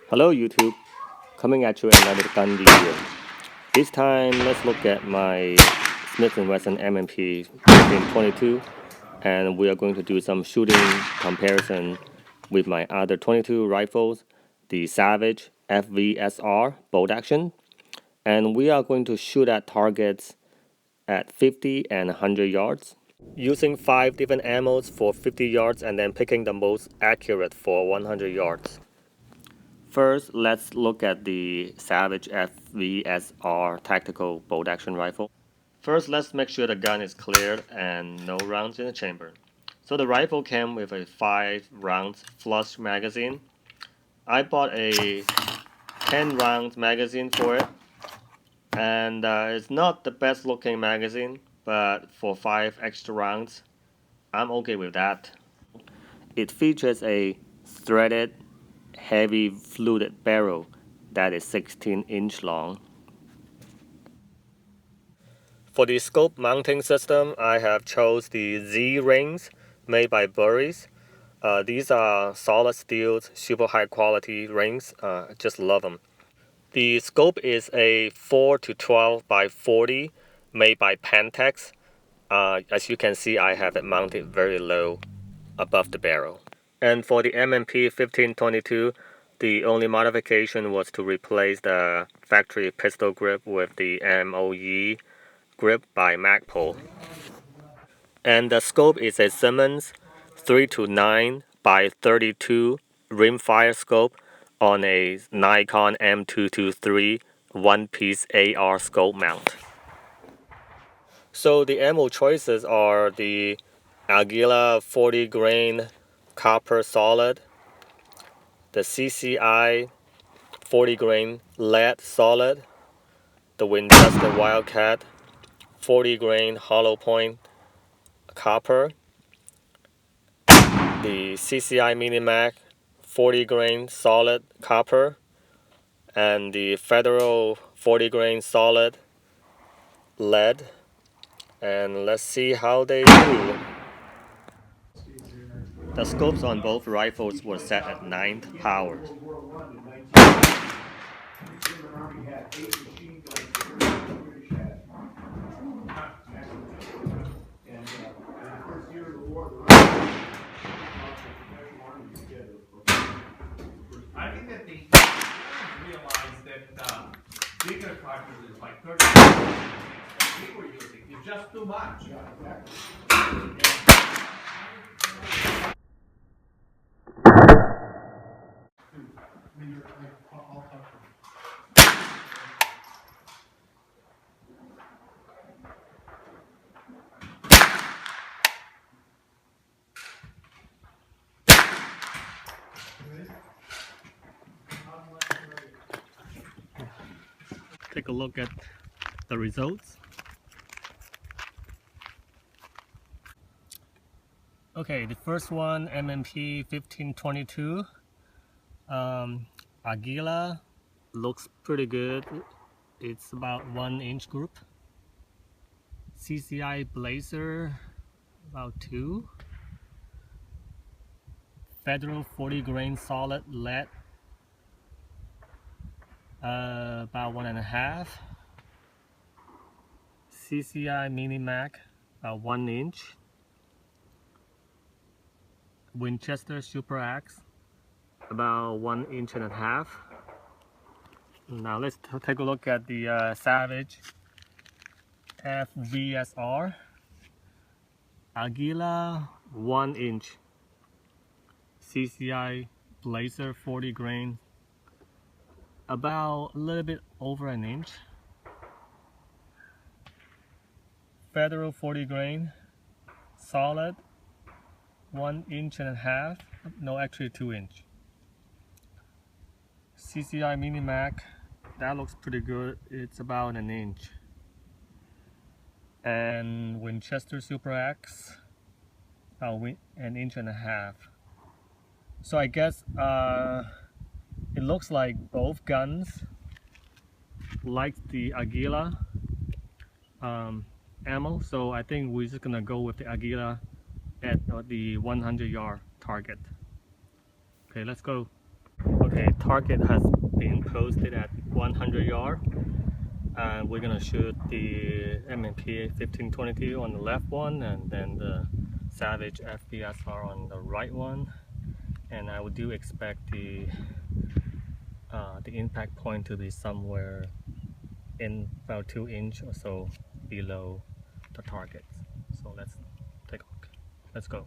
Hello YouTube, coming at you another gun video. This time let's look at my Smith & Wesson M&P 1522, and we are going to do some shooting comparison with my other 22 rifles, the Savage FVSR bolt action, and we are going to shoot at targets at 50 and 100 yards, using 5 different ammos for 50 yards and then picking the most accurate for 100 yards. First, let's look at the Savage FVSR tactical bolt action rifle. First, let's make sure the gun is cleared and no rounds in the chamber. So the rifle came with a 5 rounds flush magazine. I bought a 10 rounds magazine for it, and it's not the best looking magazine, but for 5 extra rounds, I'm okay with that. It features a threaded heavy fluted barrel that is 16-inch long. For the scope mounting system, I have chose the Z rings made by Burris. These are solid steel, super high quality rings. Just love them. The scope is a 4-12 by 40 made by Pentex. As you can see, I have it mounted very low above the barrel. And for the M&P 1522, the only modification was to replace the factory pistol grip with the MOE grip by Magpul. And the scope is a Simmons 3-9 by 32 rimfire scope on a Nikon M223 one-piece AR scope mount. So the ammo choices are the Aguila 40 grain copper solid, the CCI 40 grain lead solid, the Winchester Wildcat 40 grain hollow point copper, the CCI Minimac 40 grain solid copper, and the Federal 40 grain solid lead. And let's see how they do. The scopes on both rifles were set at 9th power. I think that they realize that bigger cartridges like 30 we were using is just too much. Take a look at the results. Okay, the first one, M&P 1522. Aguila looks pretty good. It's about 1-inch group. CCI Blazer about 2. Federal 40 grain solid lead about 1.5. CCI Minimac about 1-inch. Winchester Super Axe about 1.5 inches. Now let's take a look at the Savage FVSR. Aguila 1-inch. CCI Blazer 40 grain about a little bit over 1 inch. Federal 40 grain solid 1.5 inches. No, actually 2 inch. CCI Minimac, that looks pretty good. It's about 1 inch. And Winchester Super Axe about 1.5 inches. So I guess it looks like both guns like the Aguila ammo, so I think we're just gonna go with the Aguila at the 100 yard target. Okay, let's go. Okay. Okay, target has been posted at 100 yards, and we're gonna shoot the M&P 1522 on the left one, and then the Savage FBSR on the right one. And I do expect the impact point to be somewhere in about 2 inch or so below the target. So let's take a look. Let's go.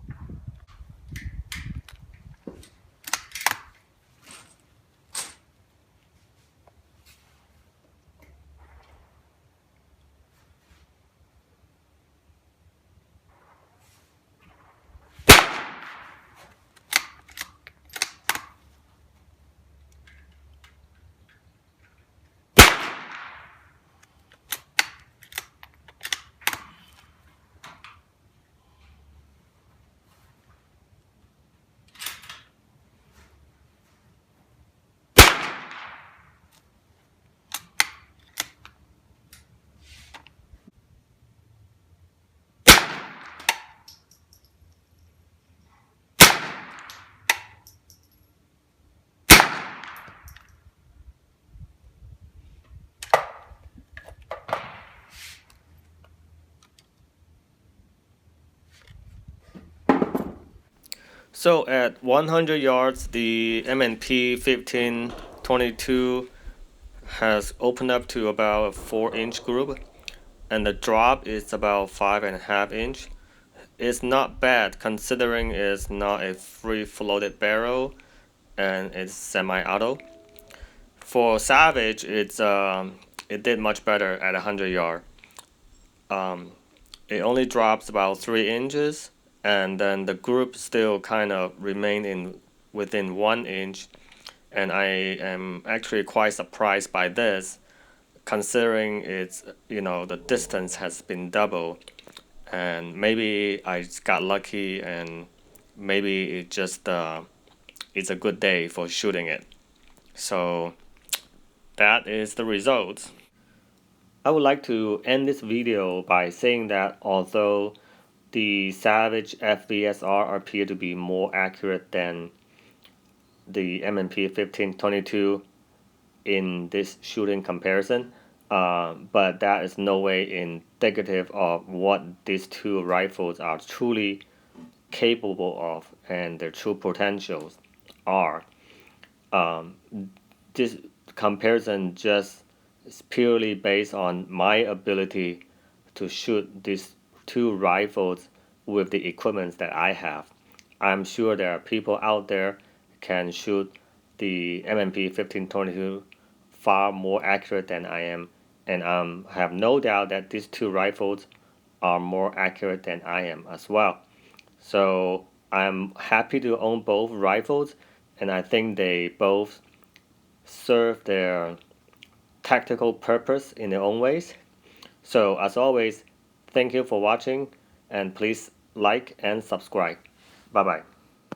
So at 100 yards, the M&P 1522 has opened up to about a 4-inch group, and the drop is about 5.5 inch. It's not bad considering it's not a free floated barrel and it's semi-auto. For Savage, it did much better at 100 yard. It only drops about 3 inches, and then the group still kind of remain within 1 inch. And I am actually quite surprised by this, considering the distance has been double, and maybe I got lucky, and maybe it's a good day for shooting it. So that is the result. I would like to end this video by saying that although the Savage FVSR appear to be more accurate than the M&P 1522 in this shooting comparison, but that is no way indicative of what these two rifles are truly capable of and their true potentials are. This comparison just is purely based on my ability to shoot these two rifles with the equipment that I have. I'm sure there are people out there can shoot the M&P 1522 far more accurate than I am, and I have no doubt that these two rifles are more accurate than I am as well. So I'm happy to own both rifles, and I think they both serve their tactical purpose in their own ways. So as always, thank you for watching, and please like and subscribe. Bye bye.